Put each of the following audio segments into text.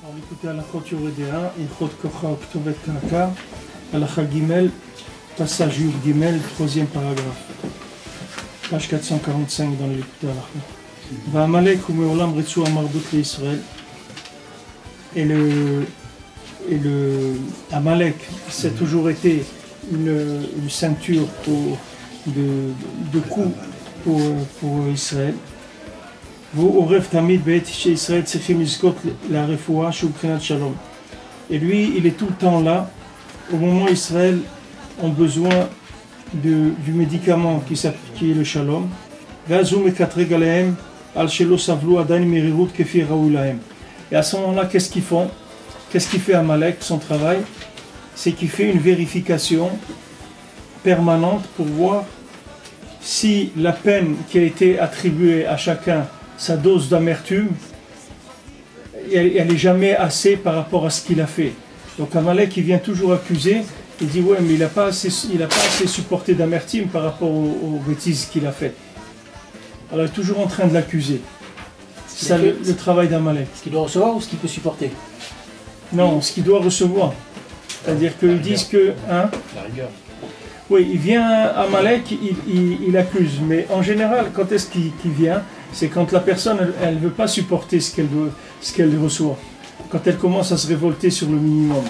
On écoutait Halachot Yoredea, Ilchot Kocha Ktovet Kaka, Halacha Gimel, passage Yud Gimel, troisième paragraphe, page 445 dans l'écouté Halachot. Va'amalek ou me'olam retsu amardut l'Israël. Et le Amalek, c'est toujours été une ceinture de coups pour Israël. Et lui, il est tout le temps là, au moment où Israël ont besoin du médicament qui est le shalom. Et à ce moment-là, qu'est-ce qu'ils font? Qu'est-ce qu'il fait Amalek? Son travail, c'est qu'il fait une vérification permanente pour voir si la peine qui a été attribuée à chacun, sa dose d'amertume, elle n'est jamais assez par rapport à ce qu'il a fait. Donc Amalek, il vient toujours accuser, il dit ouais, mais il n'a pas assez supporté d'amertume par rapport aux bêtises qu'il a faites. Alors il est toujours en train de l'accuser. C'est ça le travail d'Amalek. Ce qu'il doit recevoir ou ce qu'il peut supporter? Non, ce qu'il doit recevoir. C'est-à-dire qu'ils disent que... Hein, la rigueur. Oui, il vient, Amalek, il accuse, mais en général, quand est-ce qu'il vient? C'est quand la personne, elle ne veut pas supporter ce qu'elle reçoit. Quand elle commence à se révolter sur le minimum.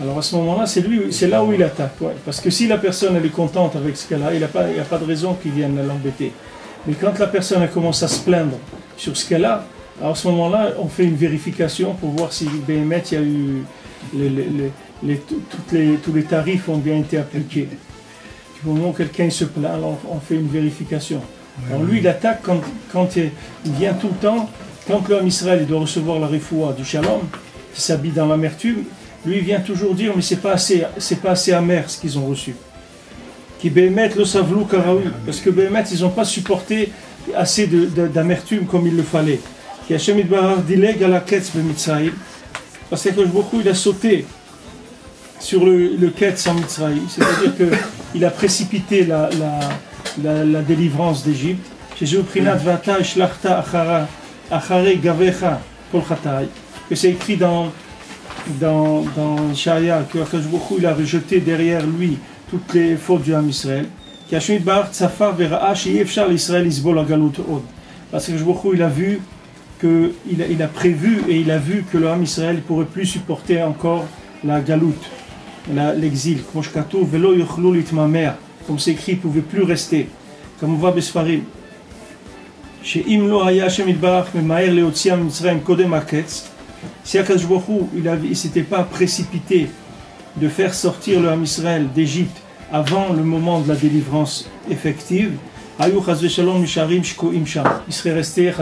Alors à ce moment-là, c'est là où il attaque. Ouais. Parce que si la personne, elle est contente avec ce qu'elle a, il n'y a pas de raison qu'il vienne l'embêter. Mais quand la personne, elle commence à se plaindre sur ce qu'elle a, alors à ce moment-là, on fait une vérification pour voir si Béhémet, il y a eu tous les tarifs ont bien été appliqués. Du moment où quelqu'un se plaint, alors on fait une vérification. Alors lui, il attaque quand il vient tout le temps, quand l'homme Israël doit recevoir la refoua du shalom, qui s'habille dans l'amertume, lui il vient toujours dire mais c'est pas assez amer ce qu'ils ont reçu. Qui Béhémet le savlou karaoui, parce que Béhémet ils n'ont pas supporté assez d'amertume comme il le fallait. Qui Hashem Yitbarach dileg à la ketz b'Mitzrayim, parce que beaucoup il a sauté sur le ketz en Mitzrayim, c'est-à-dire qu'il a précipité la délivrance d'Égypte. Que c'est écrit dans Ishaïa que Akash il a rejeté derrière lui toutes les fautes du Ham Israël. Parce que il a vu il a prévu et il a vu que le Ham Israël ne pourrait plus supporter encore la galoute, l'exil. Comme c'est écrit, il ne pouvait plus rester. Comme on voit Besfarim. Si Akash il ne s'était pas précipité de faire sortir le Ham Israël d'Égypte avant le moment de la délivrance effective, il serait resté,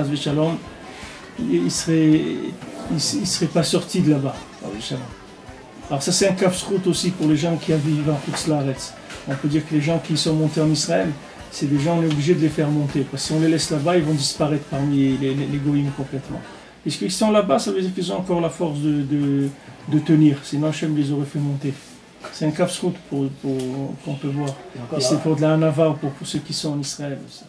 il serait pas sorti de là-bas. Alors ça c'est un kafsrout aussi pour les gens qui vivent en Hutzlaretz. On peut dire que les gens qui sont montés en Israël, c'est des gens, on est obligé de les faire monter. Parce que si on les laisse là-bas, ils vont disparaître parmi les goïms complètement. Puisqu'ils sont là-bas, ça veut dire qu'ils ont encore la force de tenir. Sinon Hachem les aurait fait monter. C'est un kafsrout qu'on peut voir. Et c'est pour de la hanava pour ceux qui sont en Israël aussi.